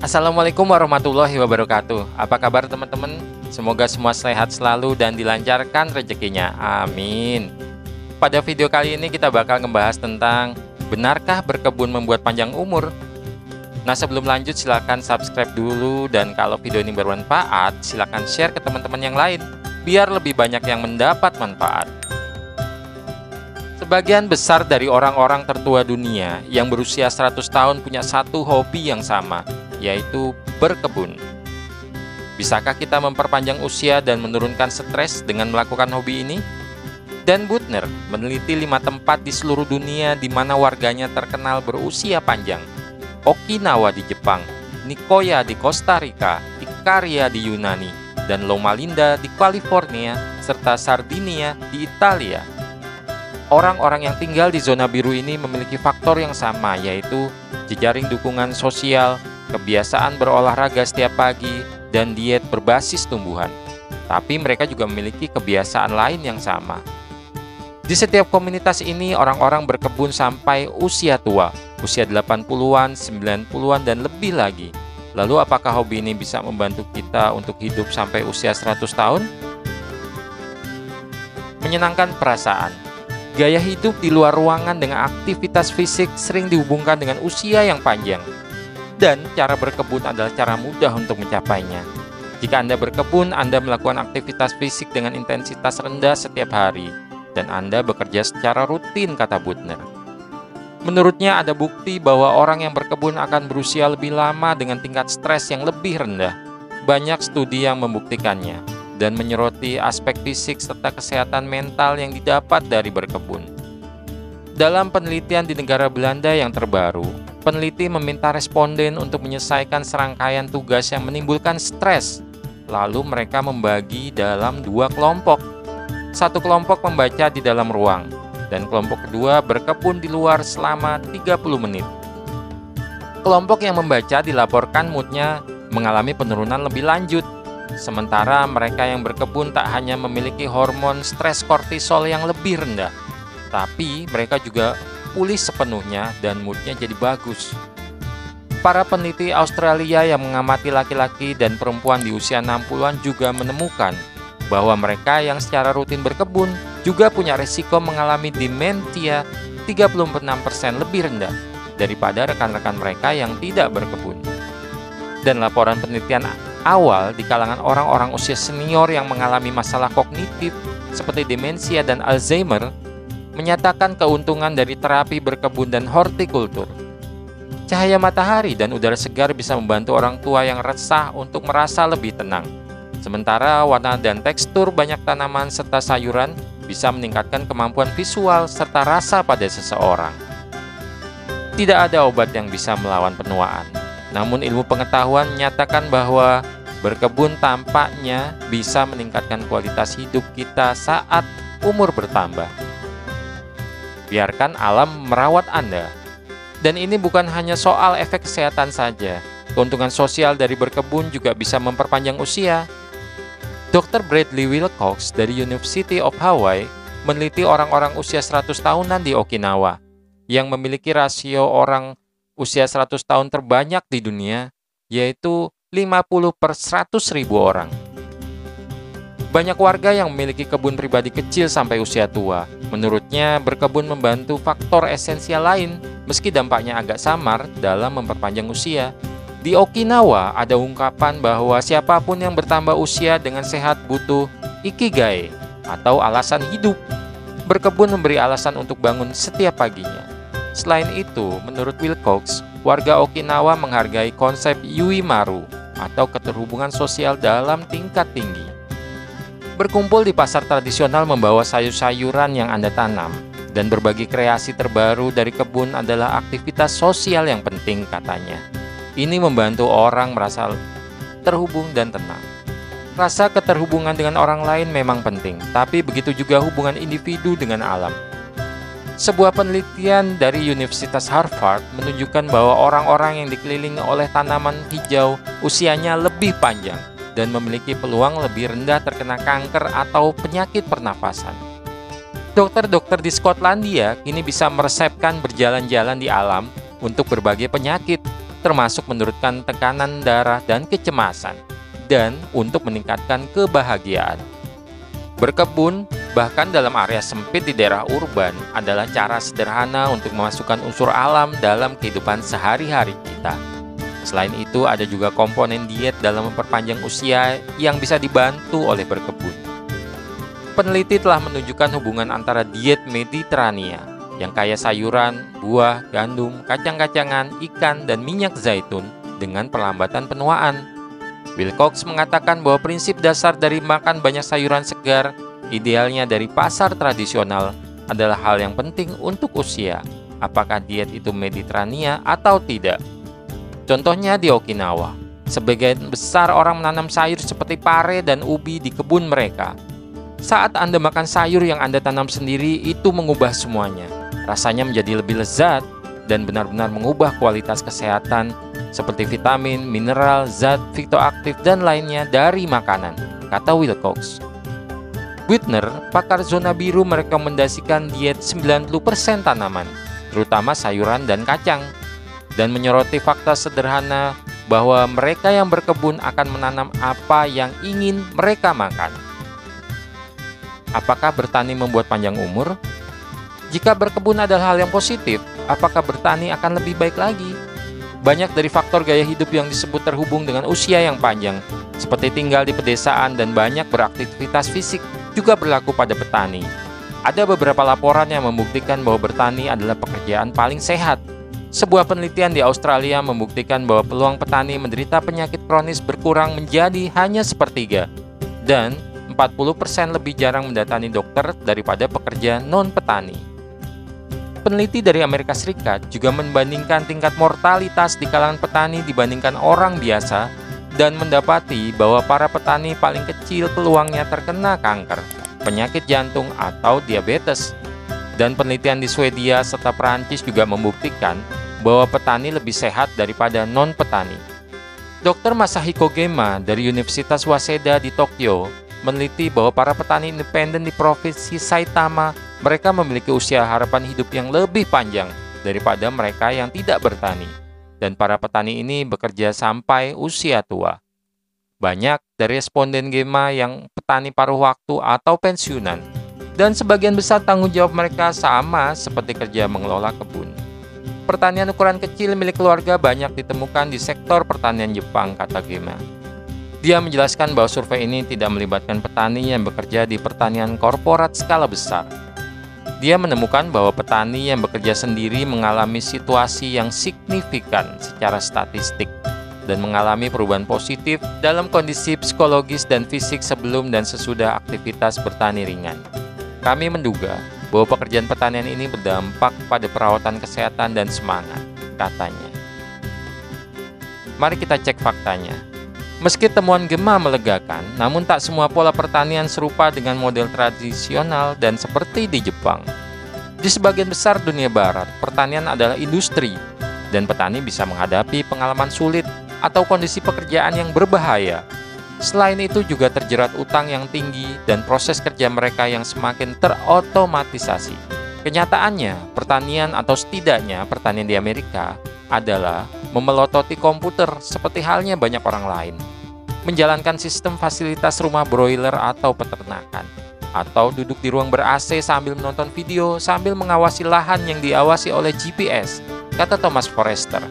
Assalamualaikum warahmatullahi wabarakatuh. Apa kabar teman-teman? Semoga semua sehat selalu dan dilancarkan rezekinya. Amin. Pada video kali ini kita bakal ngebahas tentang benarkah berkebun membuat panjang umur? Nah, sebelum lanjut silahkan subscribe dulu, dan kalau video ini bermanfaat silahkan share ke teman-teman yang lain biar lebih banyak yang mendapat manfaat. Sebagian besar dari orang-orang tertua dunia yang berusia 100 tahun punya satu hobi yang sama, yaitu berkebun. Bisakah kita memperpanjang usia dan menurunkan stres dengan melakukan hobi ini? Dan Buettner meneliti 5 tempat di seluruh dunia di mana warganya terkenal berusia panjang. Okinawa di Jepang, Nicoya di Costa Rica, Ikaria di Yunani, dan Loma Linda di California, serta Sardinia di Italia. Orang-orang yang tinggal di zona biru ini memiliki faktor yang sama, yaitu jejaring dukungan sosial, kebiasaan berolahraga setiap pagi, dan diet berbasis tumbuhan. Tapi mereka juga memiliki kebiasaan lain yang sama. Di setiap komunitas ini, orang-orang berkebun sampai usia tua, usia 80-an, 90-an, dan lebih lagi. Lalu apakah hobi ini bisa membantu kita untuk hidup sampai usia 100 tahun? Menyenangkan perasaan. Gaya hidup di luar ruangan dengan aktivitas fisik sering dihubungkan dengan usia yang panjang. Dan cara berkebun adalah cara mudah untuk mencapainya. Jika Anda berkebun, Anda melakukan aktivitas fisik dengan intensitas rendah setiap hari, dan Anda bekerja secara rutin, kata Buettner. Menurutnya ada bukti bahwa orang yang berkebun akan berusia lebih lama dengan tingkat stres yang lebih rendah. Banyak studi yang membuktikannya, dan menyoroti aspek fisik serta kesehatan mental yang didapat dari berkebun. Dalam penelitian di negara Belanda yang terbaru, peneliti meminta responden untuk menyelesaikan serangkaian tugas yang menimbulkan stres. Lalu mereka membagi dalam 2 kelompok. Satu kelompok membaca di dalam ruang, dan kelompok kedua berkebun di luar selama 30 menit. Kelompok yang membaca dilaporkan moodnya mengalami penurunan lebih lanjut. Sementara mereka yang berkebun tak hanya memiliki hormon stres kortisol yang lebih rendah, tapi mereka juga pulih sepenuhnya dan moodnya jadi bagus. Para peneliti Australia yang mengamati laki-laki dan perempuan di usia 60-an juga menemukan bahwa mereka yang secara rutin berkebun juga punya risiko mengalami demensia 36% lebih rendah daripada rekan-rekan mereka yang tidak berkebun. Dan laporan penelitian awal di kalangan orang-orang usia senior yang mengalami masalah kognitif seperti demensia dan Alzheimer menyatakan keuntungan dari terapi berkebun dan hortikultur. Cahaya matahari dan udara segar bisa membantu orang tua yang resah untuk merasa lebih tenang. Sementara warna dan tekstur banyak tanaman serta sayuran bisa meningkatkan kemampuan visual serta rasa pada seseorang. Tidak ada obat yang bisa melawan penuaan. Namun ilmu pengetahuan menyatakan bahwa berkebun tampaknya bisa meningkatkan kualitas hidup kita saat umur bertambah. Biarkan alam merawat Anda. Dan ini bukan hanya soal efek kesehatan saja. Keuntungan sosial dari berkebun juga bisa memperpanjang usia. Dr. Bradley Wilcox dari University of Hawaii meneliti orang-orang usia 100 tahunan di Okinawa yang memiliki rasio orang usia 100 tahun terbanyak di dunia, yaitu 50/100.000 orang. Banyak warga yang memiliki kebun pribadi kecil sampai usia tua. Menurutnya, berkebun membantu faktor esensial lain, meski dampaknya agak samar dalam memperpanjang usia. Di Okinawa, ada ungkapan bahwa siapapun yang bertambah usia dengan sehat butuh ikigai, atau alasan hidup. Berkebun memberi alasan untuk bangun setiap paginya. Selain itu, menurut Wilcox, warga Okinawa menghargai konsep yuimaru atau keterhubungan sosial dalam tingkat tinggi. Berkumpul di pasar tradisional membawa sayur-sayuran yang Anda tanam dan berbagi kreasi terbaru dari kebun adalah aktivitas sosial yang penting, katanya. Ini membantu orang merasa terhubung dan tenang. Rasa keterhubungan dengan orang lain memang penting, tapi begitu juga hubungan individu dengan alam. Sebuah penelitian dari Universitas Harvard menunjukkan bahwa orang-orang yang dikelilingi oleh tanaman hijau usianya lebih panjang dan memiliki peluang lebih rendah terkena kanker atau penyakit pernafasan. Dokter-dokter di Skotlandia kini bisa meresepkan berjalan-jalan di alam untuk berbagai penyakit. termasuk menurunkan tekanan darah dan kecemasan, dan untuk meningkatkan kebahagiaan. Berkebun, bahkan dalam area sempit di daerah urban, adalah cara sederhana untuk memasukkan unsur alam dalam kehidupan sehari-hari kita. Selain itu, ada juga komponen diet dalam memperpanjang usia yang bisa dibantu oleh berkebun. Peneliti telah menunjukkan hubungan antara diet Mediterania yang kaya sayuran, buah, gandum, kacang-kacangan, ikan, dan minyak zaitun dengan perlambatan penuaan. Wilcox mengatakan bahwa prinsip dasar dari makan banyak sayuran segar, idealnya dari pasar tradisional, adalah hal yang penting untuk usia, apakah diet itu Mediterania atau tidak. Contohnya di Okinawa, sebagian besar orang menanam sayur seperti pare dan ubi di kebun mereka. Saat Anda makan sayur yang Anda tanam sendiri, itu mengubah semuanya. Rasanya menjadi lebih lezat dan benar-benar mengubah kualitas kesehatan seperti vitamin, mineral, zat fitoaktif, dan lainnya dari makanan, kata Wilcox. Whitner, pakar zona biru, merekomendasikan diet 90% tanaman, terutama sayuran dan kacang, dan menyoroti fakta sederhana bahwa mereka yang berkebun akan menanam apa yang ingin mereka makan. Apakah bertani membuat panjang umur? Jika berkebun adalah hal yang positif, apakah bertani akan lebih baik lagi? Banyak dari faktor gaya hidup yang disebut terhubung dengan usia yang panjang, seperti tinggal di pedesaan dan banyak beraktivitas fisik, juga berlaku pada petani. Ada beberapa laporan yang membuktikan bahwa bertani adalah pekerjaan paling sehat. Sebuah penelitian di Australia membuktikan bahwa peluang petani menderita penyakit kronis berkurang menjadi hanya sepertiga, dan 40% lebih jarang mendatangi dokter daripada pekerja non-petani. Peneliti dari Amerika Serikat juga membandingkan tingkat mortalitas di kalangan petani dibandingkan orang biasa dan mendapati bahwa para petani paling kecil peluangnya terkena kanker, penyakit jantung, atau diabetes. Dan penelitian di Swedia serta Perancis juga membuktikan bahwa petani lebih sehat daripada non-petani. Dr. Masahiko Gema dari Universitas Waseda di Tokyo meneliti bahwa para petani independen di Provinsi Saitama, mereka memiliki usia harapan hidup yang lebih panjang daripada mereka yang tidak bertani. Dan para petani ini bekerja sampai usia tua. Banyak dari responden Gema yang petani paruh waktu atau pensiunan, dan sebagian besar tanggung jawab mereka sama seperti kerja mengelola kebun. Pertanian ukuran kecil milik keluarga banyak ditemukan di sektor pertanian Jepang, kata Gema. Dia menjelaskan bahwa survei ini tidak melibatkan petani yang bekerja di pertanian korporat skala besar. Dia menemukan bahwa petani yang bekerja sendiri mengalami situasi yang signifikan secara statistik dan mengalami perubahan positif dalam kondisi psikologis dan fisik sebelum dan sesudah aktivitas bertani ringan. Kami menduga bahwa pekerjaan pertanian ini berdampak pada perawatan kesehatan dan semangat, katanya. Mari kita cek faktanya. Meski temuan Gema melegakan, namun tak semua pola pertanian serupa dengan model tradisional dan seperti di Jepang. Di sebagian besar dunia barat, pertanian adalah industri, dan petani bisa menghadapi pengalaman sulit atau kondisi pekerjaan yang berbahaya. Selain itu juga terjerat utang yang tinggi dan proses kerja mereka yang semakin terotomatisasi. Kenyataannya, pertanian atau setidaknya pertanian di Amerika adalah memelototi komputer seperti halnya banyak orang lain, menjalankan sistem fasilitas rumah broiler atau peternakan, atau duduk di ruang ber-AC sambil menonton video sambil mengawasi lahan yang diawasi oleh GPS, kata Thomas Forrester,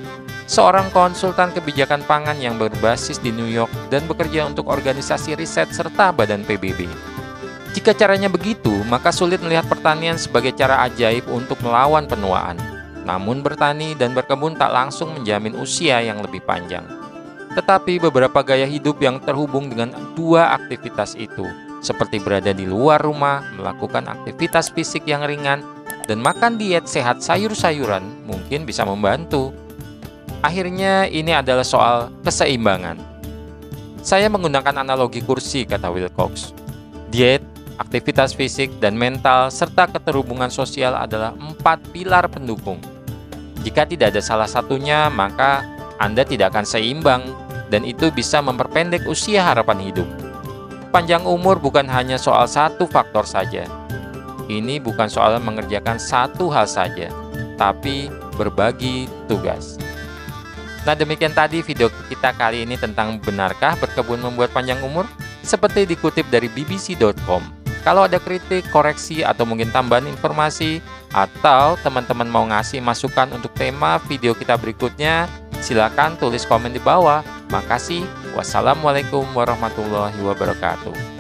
seorang konsultan kebijakan pangan yang berbasis di New York dan bekerja untuk organisasi riset serta badan PBB. Jika caranya begitu, maka sulit melihat pertanian sebagai cara ajaib untuk melawan penuaan. Namun bertani dan berkebun tak langsung menjamin usia yang lebih panjang. Tetapi beberapa gaya hidup yang terhubung dengan dua aktivitas itu, seperti berada di luar rumah, melakukan aktivitas fisik yang ringan, dan makan diet sehat sayur-sayuran mungkin bisa membantu. Akhirnya ini adalah soal keseimbangan. Saya menggunakan analogi kursi, kata Wilcox. Diet, aktivitas fisik, dan mental, serta keterhubungan sosial adalah 4 pilar pendukung. Jika tidak ada salah satunya, maka Anda tidak akan seimbang, dan itu bisa memperpendek usia harapan hidup. Panjang umur bukan hanya soal satu faktor saja. Ini bukan soal mengerjakan satu hal saja, tapi berbagi tugas. Nah, demikian tadi video kita kali ini tentang benarkah berkebun membuat panjang umur? Seperti dikutip dari bbc.com. Kalau ada kritik, koreksi, atau mungkin tambahan informasi, atau teman-teman mau ngasih masukan untuk tema video kita berikutnya, silakan tulis komen di bawah. Makasih. Wassalamualaikum warahmatullahi wabarakatuh.